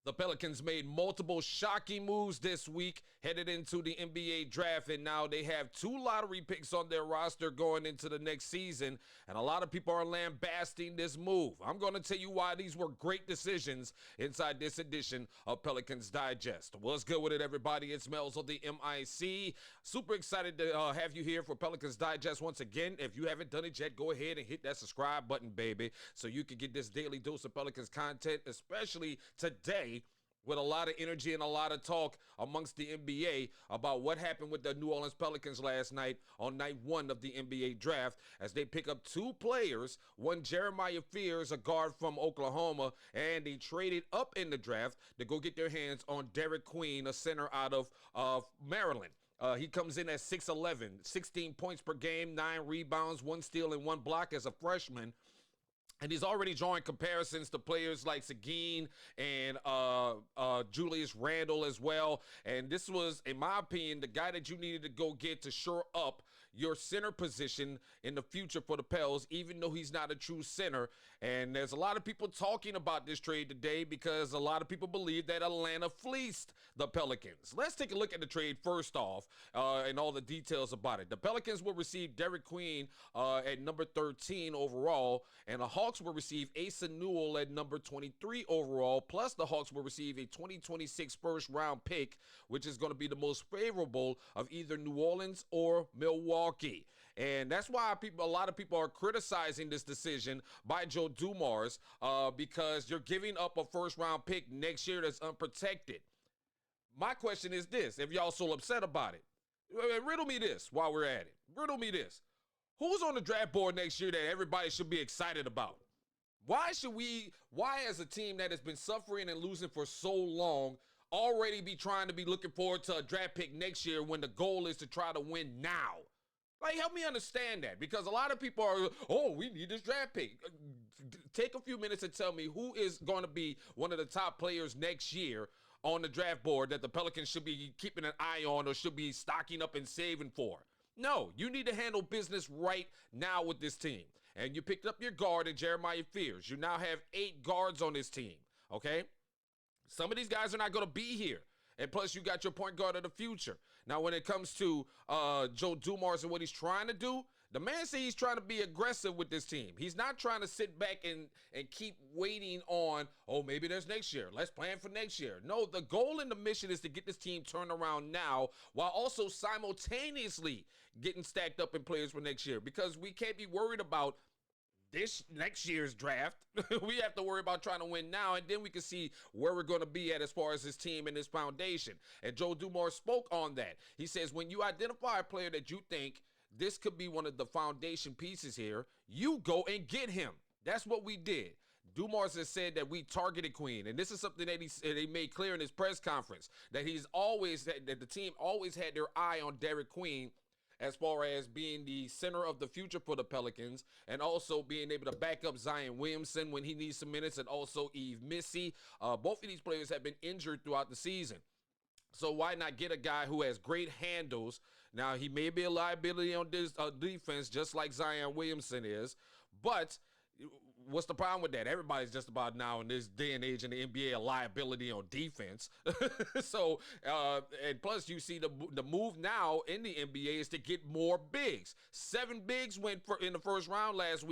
The Pelicans made multiple shocking moves this week headed into the NBA draft, and now they have 2 lottery picks on their roster going into the next season, and a lot of people are lambasting this move. I'm going to tell you why these were great decisions inside this edition of Pelicans Digest. What's good with it, everybody? It's Melz On The MIC. Super excited to have you here for Pelicans Digest once again. If you haven't done it yet, go ahead and hit that subscribe button, baby, so you can get this daily dose of Pelicans content, especially today, with a lot of energy and a lot of talk amongst the NBA about what happened with the New Orleans Pelicans last night on night 1 of the NBA draft, as they pick up 2 players, one Jeremiah Fears, a guard from Oklahoma, and they traded up in the draft to go get their hands on Derek Queen, a center out of Maryland. He comes in at 6'11", 16 points per game, 9 rebounds, 1 steal, and 1 block as a freshman. And he's already drawing comparisons to players like Seguin and Julius Randle as well. And this was, in my opinion, the guy that you needed to go get to shore up your center position in the future for the Pels, even though he's not a true center. And there's a lot of people talking about this trade today because a lot of people believe that Atlanta fleeced the Pelicans. Let's take a look at the trade first off and all the details about it. The Pelicans will receive Derek Queen at number 13 overall, and the Hawks will receive Asa Newell at number 23 overall, plus the Hawks will receive a 2026 first round pick, which is going to be the most favorable of either New Orleans or Milwaukee. And that's why a lot of people are criticizing this decision by Joe Dumars because you're giving up a first round pick next year that's unprotected. My question is this, if y'all so upset about it, riddle me this while we're at it. Riddle me this. Who's on the draft board next year that everybody should be excited about? Why as a team that has been suffering and losing for so long, already be trying to be looking forward to a draft pick next year when the goal is to try to win now? Like, help me understand that, because a lot of people are, oh, we need this draft pick. Take a few minutes and tell me who is going to be one of the top players next year on the draft board that the Pelicans should be keeping an eye on or should be stocking up and saving for. No, you need to handle business right now with this team. And you picked up your guard in Jeremiah Fears. You now have 8 guards on this team, okay? Some of these guys are not going to be here. And plus, you got your point guard of the future. Now, when it comes to Joe Dumars and what he's trying to do, the man says he's trying to be aggressive with this team. He's not trying to sit back and keep waiting on, oh, maybe there's next year. Let's plan for next year. No, the goal and the mission is to get this team turned around now while also simultaneously getting stacked up in players for next year, because we can't be worried about this next year's draft. We have to worry about trying to win now, and then we can see where we're going to be at as far as this team and this foundation. And Joe Dumars spoke on that. He says, when you identify a player that you think this could be one of the foundation pieces here, you go and get him. That's what we did. Dumars has said that we targeted Queen, and this is something that he made clear in his press conference, that that the team always had their eye on Derek Queen as far as being the center of the future for the Pelicans, and also being able to back up Zion Williamson when he needs some minutes, and also Yves Missy. Both of these players have been injured throughout the season. So why not get a guy who has great handles? Now, he may be a liability on this defense, just like Zion Williamson is, but what's the problem with that? Everybody's just about now in this day and age in the NBA a liability on defense. So, and plus you see the move now in the NBA is to get more bigs. 7 bigs went in the first round last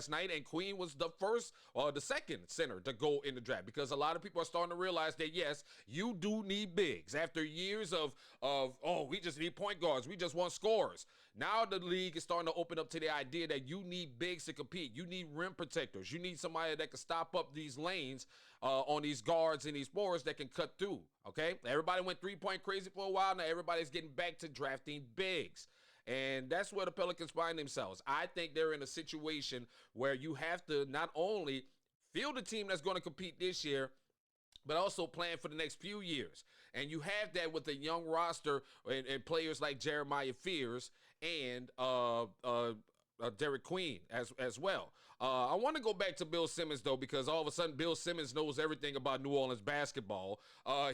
night, and Queen was the second center to go in the draft, because a lot of people are starting to realize that yes, you do need bigs after years of oh, we just need point guards, we just want scorers. Now the league is starting to open up to the idea that you need bigs to compete. You need rim protectors. You need somebody that can stop up these lanes on these guards and these forwards that can cut through, okay? Everybody went 3-point crazy for a while. Now everybody's getting back to drafting bigs. And that's where the Pelicans find themselves. I think they're in a situation where you have to not only field a team that's going to compete this year, but also plan for the next few years. And you have that with a young roster and players like Jeremiah Fears and Derek Queen as well. I want to go back to Bill Simmons, though, because all of a sudden Bill Simmons knows everything about New Orleans basketball.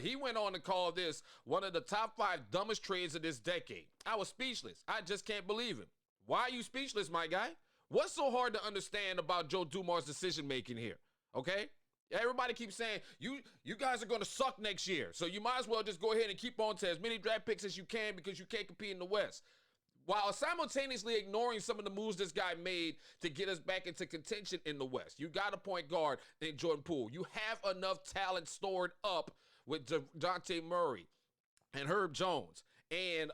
He went on to call this one of the top 5 dumbest trades of this decade. I was speechless. I just can't believe it. Why are you speechless, my guy? What's so hard to understand about Joe Dumars' decision-making here? Okay? Everybody keeps saying, you guys are going to suck next year. So you might as well just go ahead and keep on to as many draft picks as you can because you can't compete in the West. While simultaneously ignoring some of the moves this guy made to get us back into contention in the West. You got a point guard named Jordan Poole. You have enough talent stored up with Dejounte Murray and Herb Jones and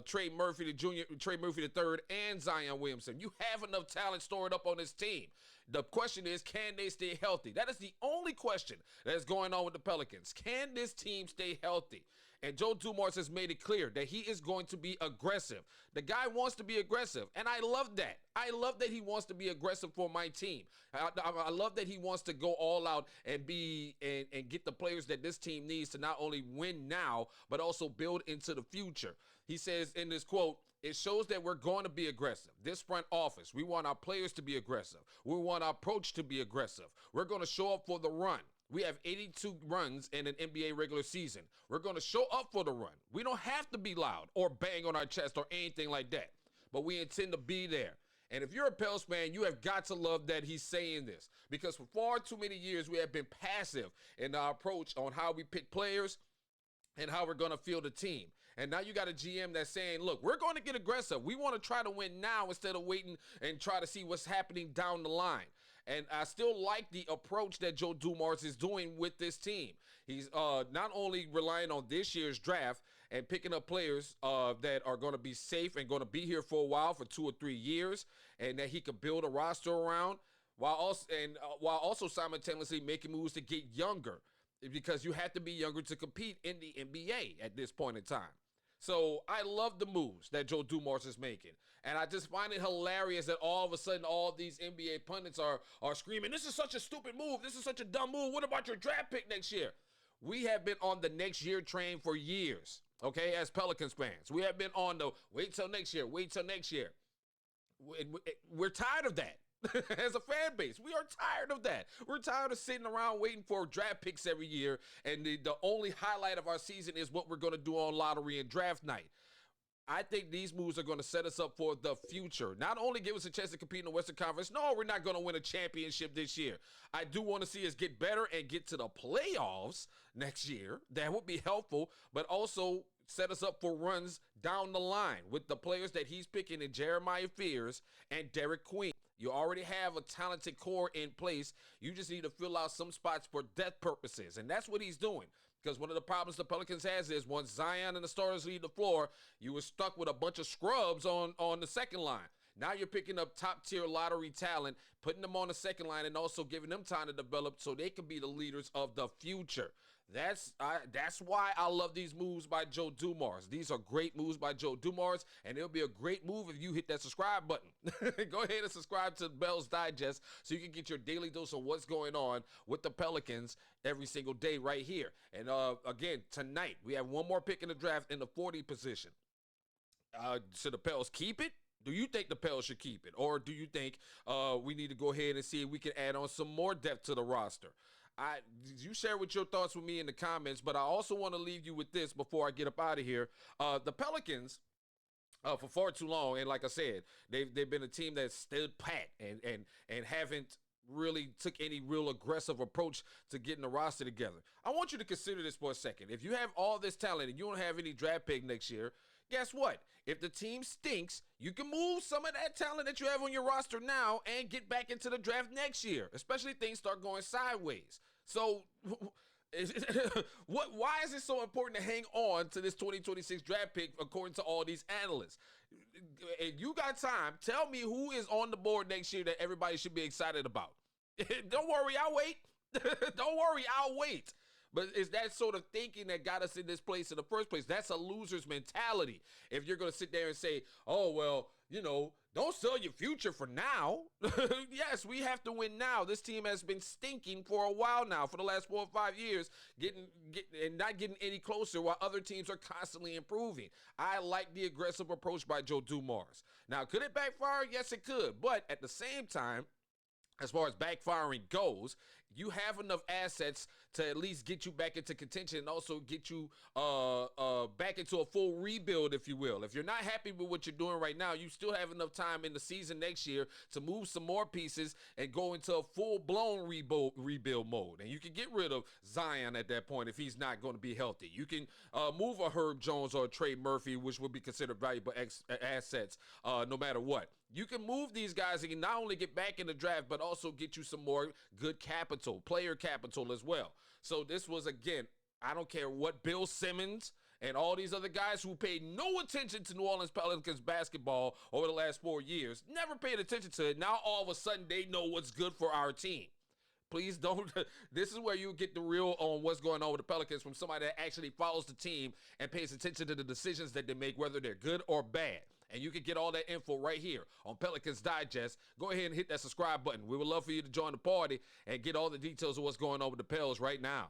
Trey Murphy the third, and Zion Williamson. You have enough talent stored up on this team. The question is, can they stay healthy? That is the only question that is going on with the Pelicans. Can this team stay healthy? And Joe Dumars has made it clear that he is going to be aggressive. The guy wants to be aggressive, and I love that. I love that he wants to be aggressive for my team. I love that he wants to go all out and get the players that this team needs to not only win now, but also build into the future. He says in this quote, "It shows that we're going to be aggressive. This front office, we want our players to be aggressive. We want our approach to be aggressive. We're going to show up for the run. We have 82 runs in an NBA regular season. We're going to show up for the run. We don't have to be loud or bang on our chest or anything like that, but we intend to be there." And if you're a Pels fan, you have got to love that he's saying this, because for far too many years, we have been passive in our approach on how we pick players and how we're going to field a team. And now you got a GM that's saying, look, we're going to get aggressive. We want to try to win now instead of waiting and try to see what's happening down the line. And I still like the approach that Joe Dumars is doing with this team. He's not only relying on this year's draft and picking up players that are going to be safe and going to be here for a while, for 2 or 3 years, and that he could build a roster around, while also simultaneously making moves to get younger, because you have to be younger to compete in the NBA at this point in time. So I love the moves that Joe Dumars is making. And I just find it hilarious that all of a sudden all these NBA pundits are screaming, this is such a stupid move. This is such a dumb move. What about your draft pick next year? We have been on the next year train for years, okay, as Pelicans fans. We have been on the wait till next year, wait till next year. We're tired of that. As a fan base, we are tired of that. We're tired of sitting around waiting for draft picks every year, and the only highlight of our season is what we're going to do on lottery and draft night. I think these moves are going to set us up for the future. Not only give us a chance to compete in the Western Conference. No, we're not going to win a championship this year. I do want to see us get better and get to the playoffs next year. That would be helpful, but also set us up for runs down the line with the players that he's picking in Jeremiah Fears and Derek Queen. You already have a talented core in place. You just need to fill out some spots for depth purposes, and that's what he's doing. Because one of the problems the Pelicans has is once Zion and the starters leave the floor, you were stuck with a bunch of scrubs on the second line. Now you're picking up top-tier lottery talent, putting them on the second line, and also giving them time to develop so they can be the leaders of the future. That's why I love these moves by Joe Dumars. These are great moves by Joe Dumars, and it'll be a great move if you hit that subscribe button. Go ahead and subscribe to Pelicans Digest so you can get your daily dose of what's going on with the Pelicans every single day right here. And again, tonight, we have one more pick in the draft in the 40 position. Should the Pels keep it? Do you think the Pels should keep it? Or do you think we need to go ahead and see if we can add on some more depth to the roster? You share with your thoughts with me in the comments, but I also want to leave you with this before I get up out of here. The Pelicans, for far too long, and like I said, they've been a team that stood pat and haven't really took any real aggressive approach to getting the roster together. I want you to consider this for a second. If you have all this talent and you don't have any draft pick next year, guess what? If the team stinks, you can move some of that talent that you have on your roster now and get back into the draft next year, especially if things start going sideways. So why is it so important to hang on to this 2026 draft pick according to all these analysts? If you got time, tell me who is on the board next year that everybody should be excited about. Don't worry, I'll wait. Don't worry, I'll wait. But it's that sort of thinking that got us in this place in the first place. That's a loser's mentality. If you're going to sit there and say, oh, well, don't sell your future for now. Yes, we have to win now. This team has been stinking for a while now, for the last 4 or 5 years, and not getting any closer while other teams are constantly improving. I like the aggressive approach by Joe Dumars. Now, could it backfire? Yes, it could. But at the same time, as far as backfiring goes, you have enough assets to at least get you back into contention and also get you back into a full rebuild, if you will. If you're not happy with what you're doing right now, you still have enough time in the season next year to move some more pieces and go into a full-blown rebuild mode. And you can get rid of Zion at that point if he's not going to be healthy. You can move a Herb Jones or a Trey Murphy, which would be considered valuable assets no matter what. You can move these guys and you not only get back in the draft, but also get you some more good capital, player capital as well. So this was, again, I don't care what Bill Simmons and all these other guys who paid no attention to New Orleans Pelicans basketball over the last 4 years, never paid attention to it. Now all of a sudden they know what's good for our team. Please don't. This is where you get the real on what's going on with the Pelicans from somebody that actually follows the team and pays attention to the decisions that they make, whether they're good or bad. And you can get all that info right here on Pelicans Digest. Go ahead and hit that subscribe button. We would love for you to join the party and get all the details of what's going on with the Pels right now.